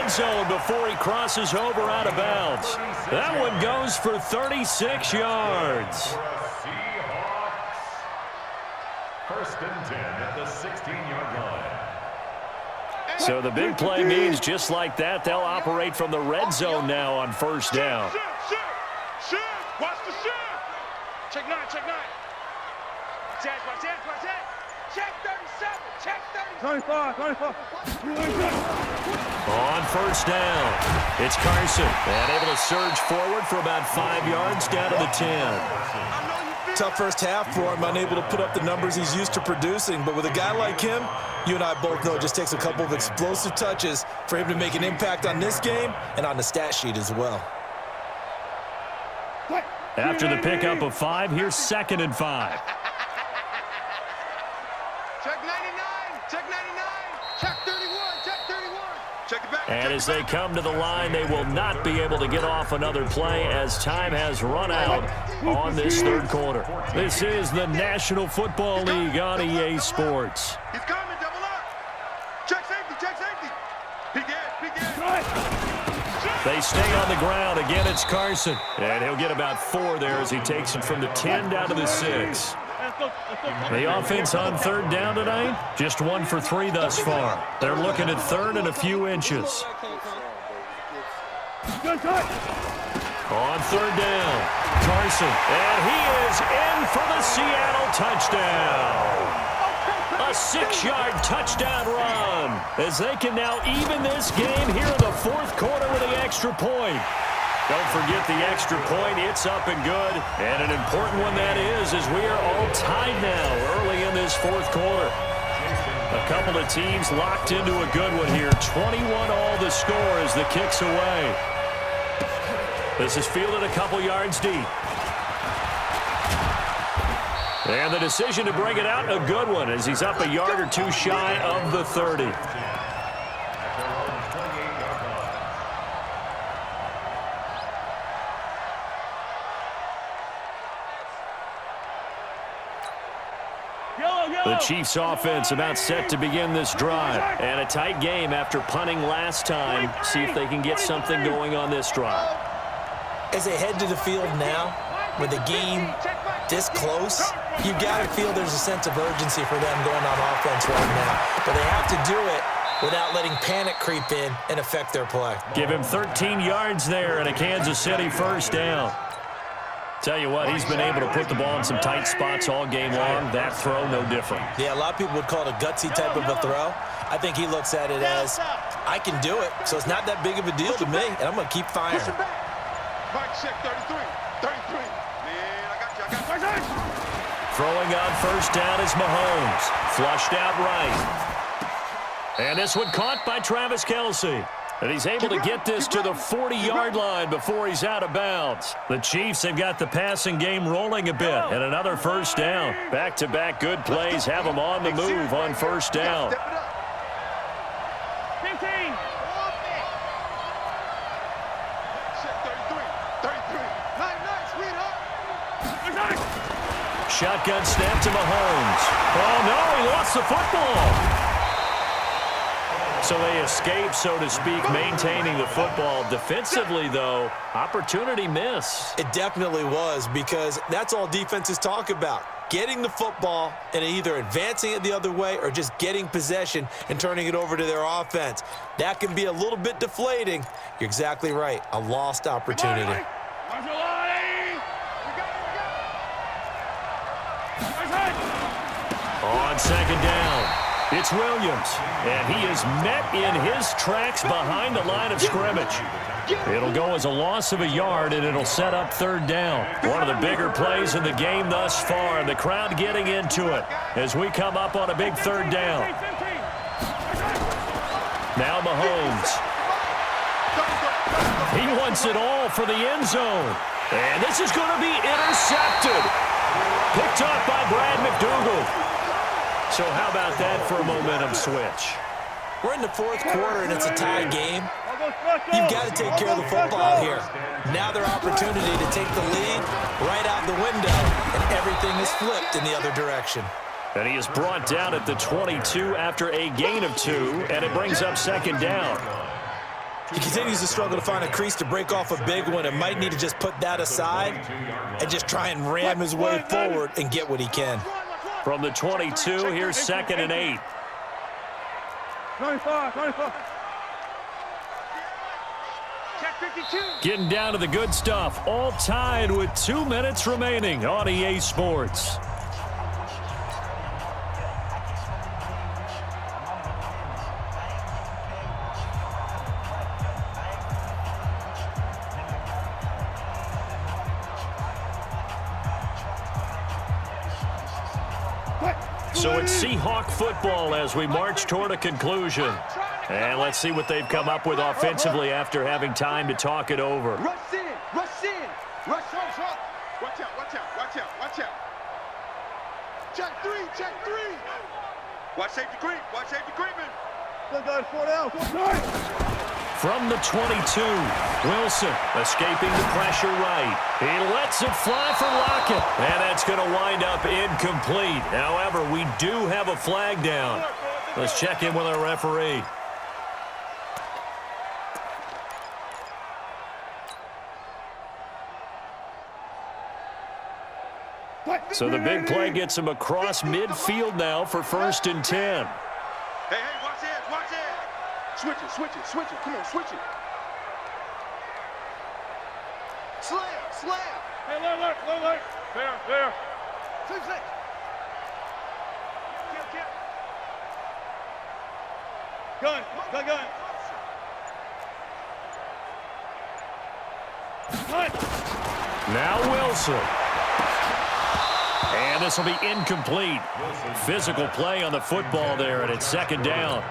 end zone before he crosses over out of bounds. That one goes for 36 yards. First and 10 at the 16-yard line. So the big play means just like that, they'll operate from the red zone now on first down. Shift. Watch the shift. Check 9. Watch that. Check 37. Check 37. 25. On first down, it's Carson. And able to surge forward for about 5 yards down to the 10. Tough first half for him, unable to put up the numbers he's used to producing. But with a guy like him, you and I both know it just takes a couple of explosive touches for him to make an impact on this game and on the stat sheet as well. After the pickup of 5, here's 2nd and 5. Check 99. Check 99. Check 31. Check 31. Check it back. And as they come to the line, they will not be able to get off another play as time has run out on this third quarter. This is the National Football League on EA Sports. He's coming. Double up. Check safety. Peek They stay on the ground. Again, it's Carson. And he'll get about 4 there as he takes it from the 10 down to the 6. The offense on third down tonight, just 1 for 3 thus far. They're looking at third and a few inches. On third down, Carson, and he is in for the Seattle touchdown. A 6-yard touchdown run as they can now even this game here in the fourth quarter with the extra point. Don't forget the extra point. It's up and good. And an important one that is, as we are all tied now early in this fourth quarter. A couple of teams locked into a good one here. 21 all the score as the kick's away. This is fielded a couple yards deep. And the decision to bring it out, a good one, as he's up a yard or 2 shy of the 30. The Chiefs offense about set to begin this drive. And a tight game after punting last time. See if they can get something going on this drive. As they head to the field now, with the game this close, you got to feel there's a sense of urgency for them going on offense right now. But they have to do it without letting panic creep in and affect their play. Give him 13 yards there and a Kansas City first down. Tell you what, he's been able to put the ball in some tight spots all game long. That throw, no different. Yeah, a lot of people would call it a gutsy type of a throw. I think he looks at it as, I can do it, so it's not that big of a deal to me, and I'm going to keep firing. Mike, check 33. 33. Man, I got you. Throwing on first down is Mahomes. Flushed out right. And this one caught by Travis Kelce. And he's able to get this to the 40-yard line before he's out of bounds. The Chiefs have got the passing game rolling a bit. And another first down. Back-to-back good plays have them on the move on first down. Shotgun snap to Mahomes. Oh, no, he lost the football. So they escape, so to speak, maintaining the football. Defensively, though, opportunity miss. It definitely was, because that's all defenses talk about. Getting the football and either advancing it the other way or just getting possession and turning it over to their offense. That can be a little bit deflating. You're exactly right. A lost opportunity. On second down, it's Williams, and he is met in his tracks behind the line of scrimmage. It'll go as a loss of a yard, and it'll set up third down. One of the bigger plays in the game thus far. The crowd getting into it as we come up on a big third down. Now Mahomes. He wants it all for the end zone. And this is going to be intercepted. Picked up by Brad McDougal. So how about that for a momentum switch? We're in the fourth quarter, and it's a tie game. You've got to take care of the football here. Now their opportunity to take the lead right out the window, and everything is flipped in the other direction. And he is brought down at the 22 after a gain of 2, and it brings up second down. He continues to struggle to find a crease to break off a big one and might need to just put that aside and just try and ram his way forward and get what he can. From the 22, here's 2nd and 8. 25. Check 52. Getting down to the good stuff. All tied with 2 minutes remaining on EA Sports. So it's Seahawk football as we march toward a conclusion. And let's see what they've come up with offensively after having time to talk it over. Rush in. Rush. Watch out. Check three. Watch safety creeping. From the 22, Wilson escaping the pressure right. He lets it fly for Lockett, and that's going to wind up incomplete. However, we do have a flag down. Let's check in with our referee. So the big play gets him across midfield now for 1st and 10. Hey, watch it. Switch it. Come on, switch it. Slam. Hey, look. There. 6. Gun. Now Wilson. And this will be incomplete. Physical play on the football there, and it's 2nd down.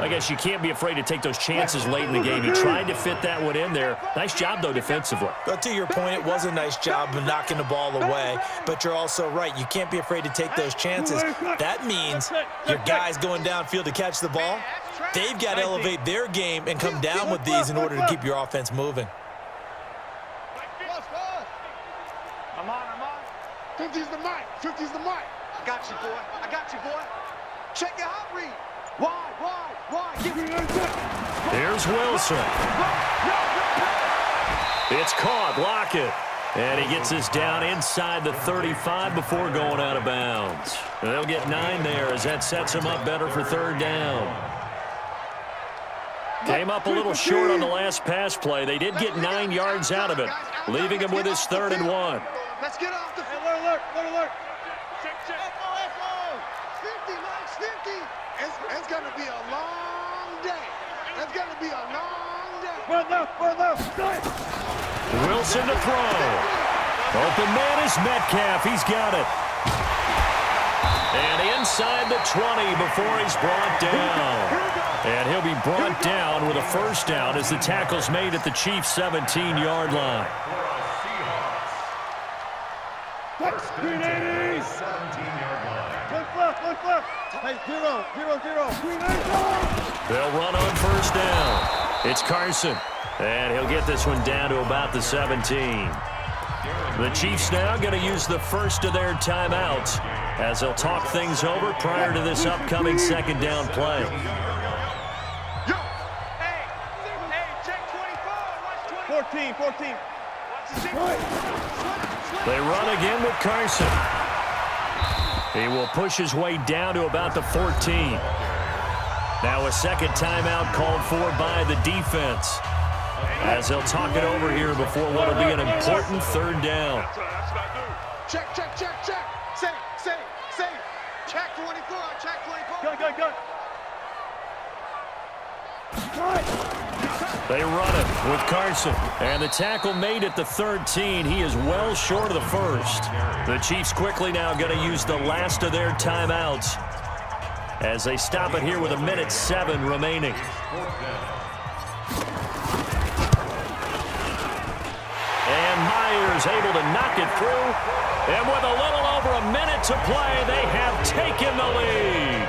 I guess you can't be afraid to take those chances late in the game. He tried to fit that one in there. Nice job, though, defensively. But to your point, it was a nice job of knocking the ball away. But you're also right. You can't be afraid to take those chances. That means your guys going downfield to catch the ball, they've got to elevate their game and come down with these in order to keep your offense moving. I'm on. 50's the mic. I got you, boy. Check your hot read. Why? Here's Wilson. It's caught. Lockett. And he gets this down inside the 35 before going out of bounds. And they'll get 9 there as that sets him up better for 3rd down. Came up a little short on the last pass play. They did get 9 yards out of it, leaving him with his 3rd and 1. Let's get off the field. Alert. Check. Echo. 50. It's going to be a long day. Wilson to throw. Open man is Metcalf. He's got it. And inside the 20 before he's brought down. And he'll be brought down with a 1st down as the tackle's made at the Chiefs' 17-yard line. Green 80. 17-yard line. Look left. Hey, 0. Green 80. They'll run on 1st down. It's Carson. And he'll get this one down to about the 17. The Chiefs now going to use the first of their timeouts as they'll talk things over prior to this upcoming 2nd down play. Yo. Hey, check 24. Watch 20. 14. They run again with Carson. He will push his way down to about the 14. Now a 2nd timeout called for by the defense as they'll talk it over here before what will be an important 3rd down. Check. Say. Check 24. Go. They run it with Carson. And the tackle made at the 13. He is well short of the 1st. The Chiefs quickly now going to use the last of their timeouts as they stop it here with 1:07 remaining. And Myers able to knock it through. And with a little over a minute to play, they have taken the lead.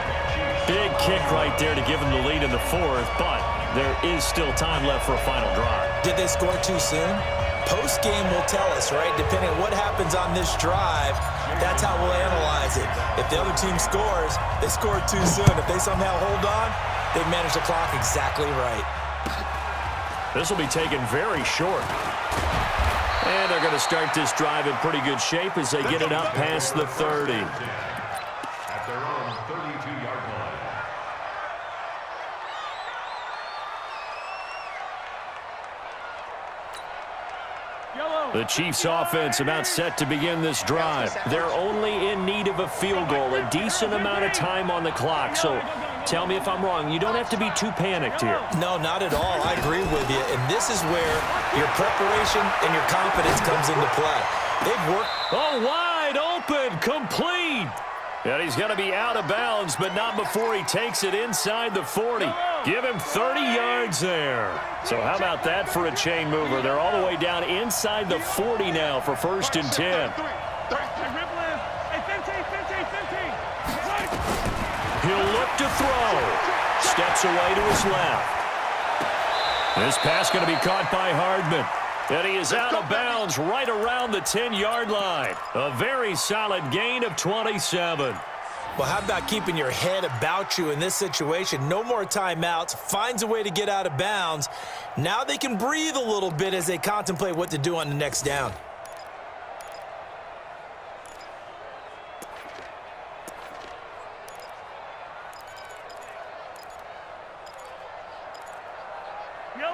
Big kick right there to give them the lead in the 4th, but there is still time left for a final drive. Did they score too soon? Post-game will tell us, right? Depending on what happens on this drive, that's how we'll analyze it. If the other team scores, they scored too soon. If they somehow hold on, they've managed the clock exactly right. This will be taken very short. And they're going to start this drive in pretty good shape as they get it up past the 30. At their own 32-yard line. The Chiefs offense about set to begin this drive. They're only in need of a field goal, a decent amount of time on the clock. So tell me if I'm wrong. You don't have to be too panicked here. No, not at all. I agree with you. And this is where your preparation and your confidence comes into play. They've worked. Oh, wide open, complete. And he's going to be out of bounds, but not before he takes it inside the 40. Give him 30 yards there. So how about that for a chain mover? They're all the way down inside the 40 now for 1st and 10. He'll look to throw. Steps away to his left. This pass going to be caught by Hardman. And he is out of bounds right around the 10-yard line. A very solid gain of 27. Well, how about keeping your head about you in this situation? No more timeouts. Finds a way to get out of bounds. Now they can breathe a little bit as they contemplate what to do on the next down.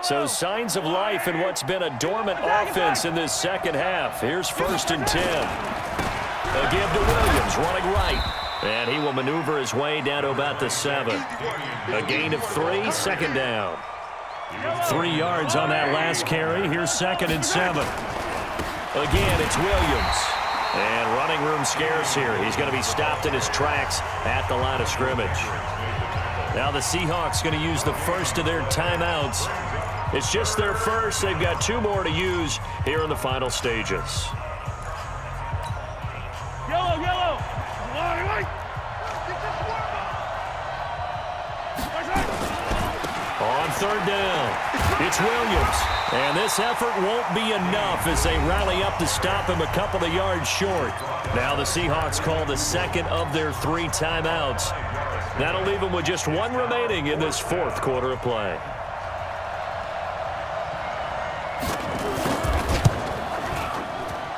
So signs of life in what's been a dormant offense in this second half. Here's 1st and 10. A give to Williams, running right. And he will maneuver his way down to about the 7. A gain of 3, 2nd down. 3 yards on that last carry. Here's 2nd and 7. Again, it's Williams. And running room scarce here. He's going to be stopped in his tracks at the line of scrimmage. Now the Seahawks going to use the first of their timeouts. It's just their first. They've got 2 more to use here in the final stages. Yellow. On 3rd down, it's Williams. And this effort won't be enough as they rally up to stop him a couple of yards short. Now the Seahawks call the 2nd of their 3 timeouts. That'll leave them with just 1 remaining in this 4th quarter of play.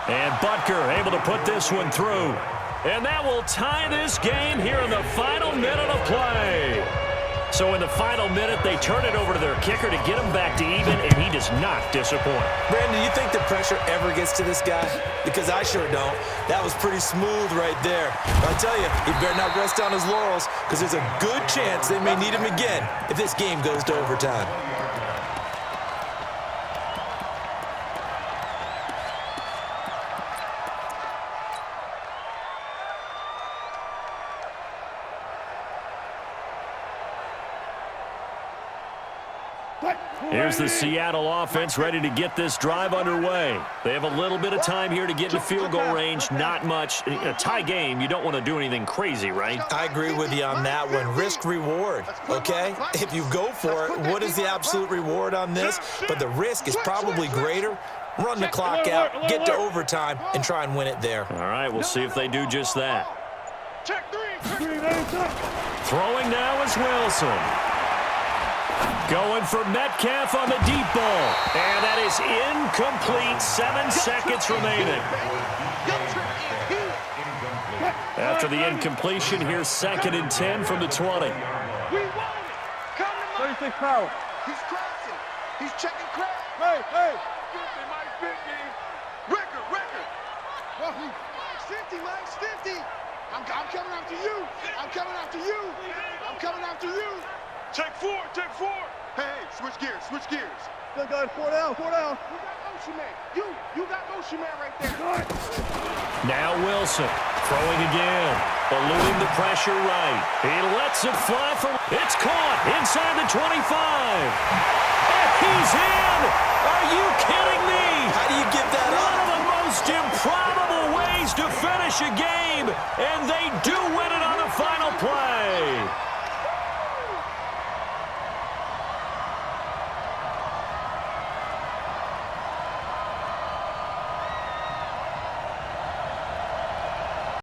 And Butker able to put this one through. And that will tie this game here in the final minute of play. So in the final minute, they turn it over to their kicker to get him back to even, and he does not disappoint. Brandon, do you think the pressure ever gets to this guy? Because I sure don't. That was pretty smooth right there. But I tell you, he better not rest on his laurels because there's a good chance they may need him again if this game goes to overtime. Here's the Seattle offense ready to get this drive underway. They have a little bit of time here to get into field goal range. Not much. In a tie game, you don't want to do anything crazy, right? I agree with you on that one. Risk-reward, okay? If you go for it, what is the absolute reward on this? But the risk is probably greater. Run the clock out, get to overtime, and try and win it there. All right, we'll see if they do just that. Throwing now is Wilson. Going for Metcalf on the deep ball. And that is incomplete. 7 seconds remaining. After the incompletion, here's 2nd and 10 from the 20. 36 power. He's crossing. He's checking crowd. Hey. 50, Mike 50. Record. Well, Mike's 50, Mike's 50. I'm coming after you. I'm coming after you. Take 4. Hey, switch gears. Good, 4 down. You got motion man. You got motion man right there. Now Wilson throwing again. Eluding the pressure right. He lets it fly from. It's caught inside the 25. And he's in. Are you kidding me? How do you give that up? One of the most improbable ways to finish a game. And they do win it